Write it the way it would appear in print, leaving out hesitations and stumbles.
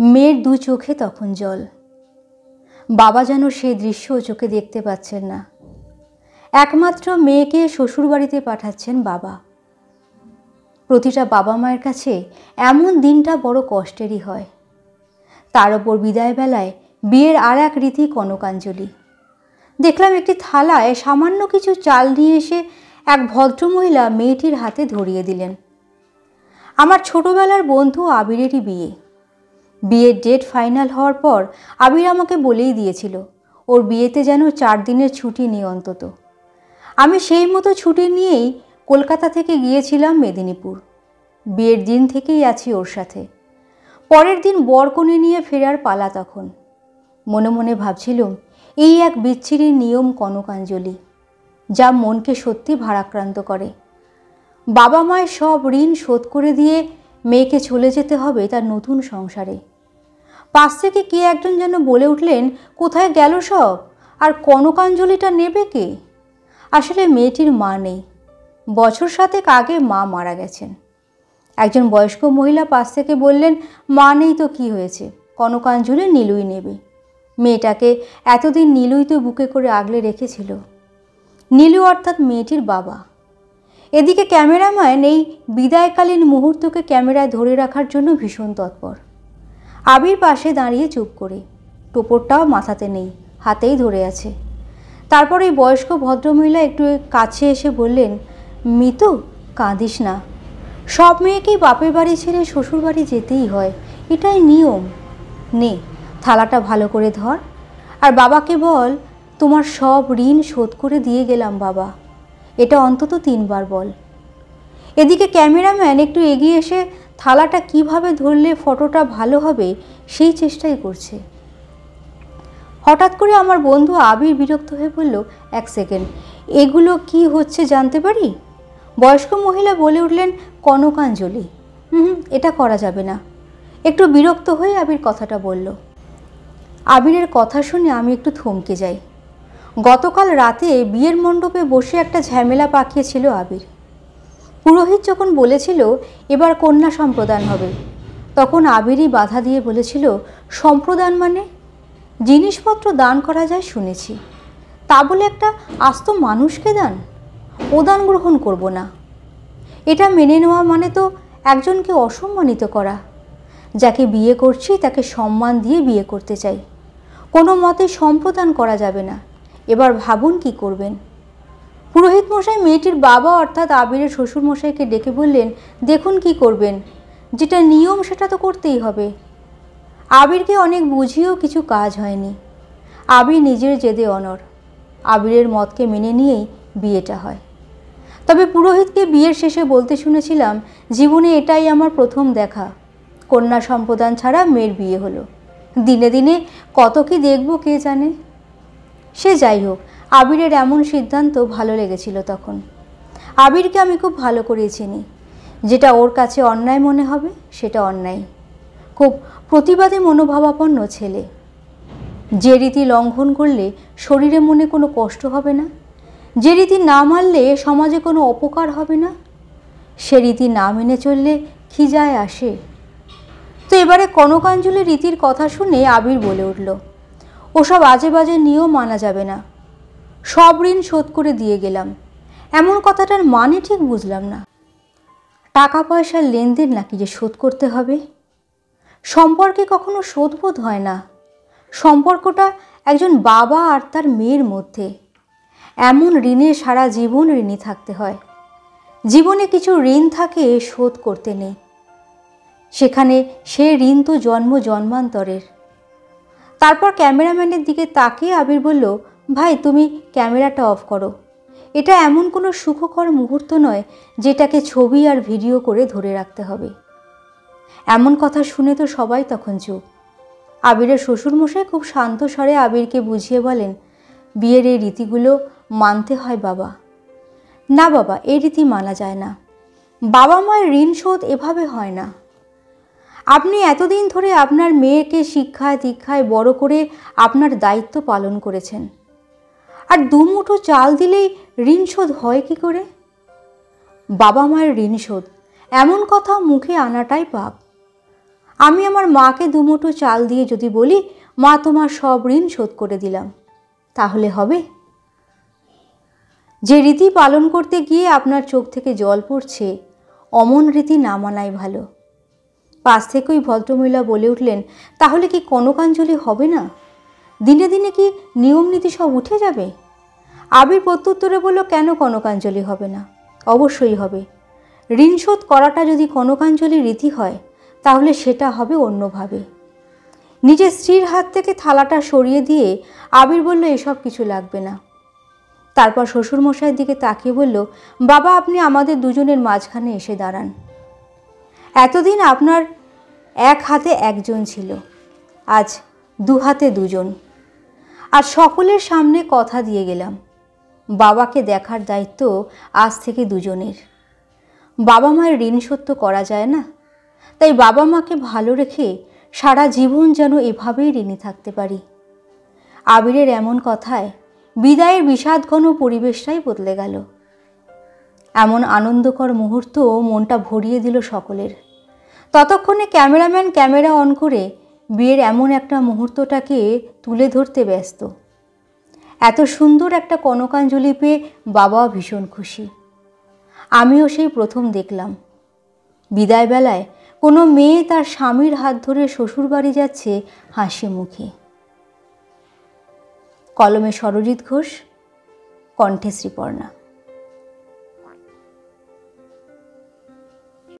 মেয়ের দু চোখে তখন জল। বাবা যেন সেই দৃশ্য চোখে দেখতে পাচ্ছেন না। একমাত্র মেয়েকে শ্বশুরবাড়িতে পাঠাচ্ছেন বাবা। প্রতিটা বাবা মায়ের কাছে এমন দিনটা বড় কষ্টেরই হয়। তার ওপর বিদায় বেলায় বিয়ের আর এক রীতি কনকাঞ্জলি। দেখলাম একটি থালায় সামান্য কিছু চাল নিয়ে এসে এক ভদ্রমহিলা মেয়েটির হাতে ধরিয়ে দিলেন। আমার ছোটবেলার বন্ধু আবিরেরই বিয়ে। বিয়ের ডেট ফাইনাল হওয়ার পর আবির আমাকে বলেই দিয়েছিল ওর বিয়েতে যেন 4 দিনের ছুটি নিয়ে অন্তত। আমি সেই মতো ছুটি নিয়েই কলকাতা থেকে গিয়েছিলাম মেদিনীপুর। বিয়ের দিন থেকেই আছি ওর সাথে। পরের দিন বরকনে নিয়ে ফেরার পালা তখন। মনে মনে ভাবছিলাম এই এক বিচ্ছিরি নিয়ম কনকাঞ্জলি, যা মনকে সত্যি ভারাক্রান্ত করে। বাবা মায়ের সব ঋণ শোধ করে দিয়ে মেয়েকে চলে যেতে হবে তার নতুন সংসারে। পাশ থেকে কে একজন যেন বলে উঠলেন, কোথায় গেল সব, আর কনকাঞ্জলিটা নেবে কে? আসলে মেয়েটির মা নেই। বছর 7 আগে মা মারা গেছেন। একজন বয়স্ক মহিলা পাশ থেকে বললেন, মা নেই তো কি হয়েছে, কনকাঞ্জলি নীলুই নেবে। মেয়েটাকে এতদিন নীলুই তো বুকে করে আগলে রেখেছিল। নীলু অর্থাৎ মেয়েটির বাবা। এদিকে ক্যামেরাম্যান এই বিদায়কালীন মুহূর্তকে ক্যামেরায় ধরে রাখার জন্য ভীষণ তৎপর। আবির পাশে দাঁড়িয়ে চুপ করে, টোপরটাও মাথাতে নেই, হাতেই ধরে আছে। তারপর এই বয়স্ক ভদ্রমহিলা একটু কাছে এসে বললেন, মিতু কাঁদিস না, সব মেয়েকেই বাপের বাড়ি ছেড়ে শ্বশুর বাড়ি যেতেই হয়, এটাই নিয়ম। নে থালাটা ভালো করে ধর, আর বাবাকে বল তোমার সব ঋণ শোধ করে দিয়ে গেলাম বাবা, এটা অন্তত 3 বার বল। এদিকে ক্যামেরাম্যান একটু এগিয়ে এসে থালাটা কিভাবে ধরলে ফটোটা ভালো হবে সেই চেষ্টাই করছে। হঠাৎ করে আমার বন্ধু আবির বিরক্ত হয়ে বলল, 1 সেকেন্ড, এগুলো কি হচ্ছে জানতে পারি? বয়স্ক মহিলা বলে উঠলেন, কনকাঞ্জলি। এটা করা যাবে না। একটু বিরক্ত হয়ে আবির কথাটা বলল। আবিরের কথা শুনে আমি একটু থমকে যাই। গতকাল রাতে বিয়ের মণ্ডপে বসে একটা ঝামেলা পাকিয়েছিল আবির। পুরোহিত যখন বলেছিল এবার কন্যা সম্প্রদান হবে, তখন আবিরই বাধা দিয়ে বলেছিল, সম্প্রদান মানে? জিনিসপত্র দান করা যায় শুনেছি, তা বলে একটা আস্ত মানুষকে দান? ও দান গ্রহণ করব না। এটা মেনে নেওয়া মানে তো একজনকে অসম্মানিত করা। যাকে বিয়ে করছি তাকে সম্মান দিয়ে বিয়ে করতে চাই, কোনো মতে সম্প্রদান করা যাবে না। এবার ভাবুন কি করবেন। পুরোহিত মশাই মেয়েটির বাবা অর্থাৎ আবিরের শ্বশুর মশাইকে ডেকে বললেন, দেখুন কি করবেন, যেটা নিয়ম সেটা তো করতেই হবে। আবিরকে অনেক বুঝিয়েও কিছু কাজ হয়নি। আবির নিজের জেদে অনড়। আবিরের মতকে মেনে নিয়েই বিয়েটা হয়। তবে পুরোহিতকে বিয়ের শেষে বলতে শুনেছিলাম, জীবনে এটাই আমার প্রথম দেখা, কন্যা সম্প্রদান ছাড়া মেয়ের বিয়ে হলো। দিনে দিনে কত কি দেখব কে জানে। সে যাই হোক, আবিরের এমন সিদ্ধান্ত ভালো লেগেছিল তখন। আবিরকে আমি খুব ভালো করে চিনি। যেটা ওর কাছে অন্যায় মনে হবে সেটা অন্যায়। খুব প্রতিবাদী মনোভাবাপন্ন ছেলে। যে রীতি লঙ্ঘন করলে শরীরে মনে কোনো কষ্ট হবে না, যে রীতি না মানলে সমাজে কোনো অপকার হবে না, সে রীতি না মেনে চললে কি যায় আসে? তো এবারে কনকাঞ্জলি রীতির কথা শুনে আবির বলে উঠল, ওসব আজে বাজে নিয়ম মানা যাবে না। সব ঋণ শোধ করে দিয়ে গেলাম, এমন কথাটার মানে ঠিক বুঝলাম না। টাকা পয়সার লেনদেন নাকি যে শোধ করতে হবে? সম্পর্কে কখনো শোধবোধ হয় না। সম্পর্কটা একজন বাবা আর তার মেয়ের মধ্যে। এমন ঋণে সারা জীবন ঋণী থাকতে হয়। জীবনে কিছু ঋণ থাকে শোধ করতে নেই, সেখানে সে ঋণ তো জন্ম জন্মান্তরের। তারপর ক্যামেরাম্যানের দিকে তাকিয়ে আবির বলল, ভাই তুমি ক্যামেরাটা অফ করো। এটা এমন কোনো সুখকর মুহূর্ত নয় যেটাকে ছবি আর ভিডিও করে ধরে রাখতে হবে। এমন কথা শুনে তো সবাই তখন চুপ। আবিরের শ্বশুরমশাই খুব শান্ত স্বরে আবিরকে বুঝিয়ে বলেন, বিয়ের এই রীতিগুলো মানতে হয় বাবা। না বাবা, এই রীতি মানা যায় না। বাবা মায়ের ঋণ শোধ এভাবে হয় না। আপনি এতদিন ধরে আপনার মেয়েকে শিক্ষায় দীক্ষায় বড় করে আপনার দায়িত্ব পালন করেছেন, আর দুমুঠো চাল দিলেই ঋণ শোধ হয় কি করে? বাবা মায়ের ঋণ শোধ এমন কথা মুখে আনাটাই পাপ। আমি আমার মাকে দুমুঠো চাল দিয়ে যদি বলি, মা তোমার সব ঋণ শোধ করে দিলাম, তাহলে হবে? যে রীতি পালন করতে গিয়ে আপনার চোখ থেকে জল পড়ছে, অমন রীতি না মানাই ভালো। পাশ থেকে ওই ভদ্রমহিলা বলে উঠলেন, তাহলে কি কনকাঞ্জলি হবে না? দিনে দিনে কি নিয়ম নীতি সব উঠে যাবে? আবির প্রত্যুত্তরে বলল, কেন কনকাঞ্জলি হবে না? অবশ্যই হবে। ঋণ শোধ করাটা যদি কনকাঞ্জলির রীতি হয়, তাহলে সেটা হবে অন্যভাবে। নিজের স্ত্রীর হাত থেকে থালাটা সরিয়ে দিয়ে আবির বলল, এসব কিছু লাগবে না। তারপর শ্বশুরমশাইয়ের দিকে তাকিয়ে বলল, বাবা আপনি আমাদের দুজনের মাঝখানে এসে দাঁড়ান। এতদিন আপনার এক হাতে একজন ছিল, আজ দু হাতে দুজন। আর সকলের সামনে কথা দিয়ে গেলাম, বাবাকে দেখার দায়িত্ব আজ থেকে দুজনের। বাবা মায়ের ঋণ শোধ তো করা যায় না, তাই বাবা মাকে ভালো রেখে সারা জীবন যেন এভাবেই ঋণী থাকতে পারি। আবিরের এমন কথায় বিদায়ের বিষাদঘন পরিবেশটাই বদলে গেল। এমন আনন্দকর মুহূর্ত মনটা ভরিয়ে দিল সকলের। ততক্ষণে ক্যামেরাম্যান ক্যামেরা অন করে বিয়ের এমন একটা মুহূর্তটাকে তুলে ধরতে ব্যস্ত। এত সুন্দর একটা কনকাঞ্জলি পেয়ে বাবাও ভীষণ খুশি। আমিও সেই প্রথম দেখলাম বিদায় বেলায় কোনো মেয়ে তার স্বামীর হাত ধরে শ্বশুরবাড়ি যাচ্ছে হাসি মুখে। কলমে সরজিৎ ঘোষ, কণ্ঠে শ্রীপর্ণা।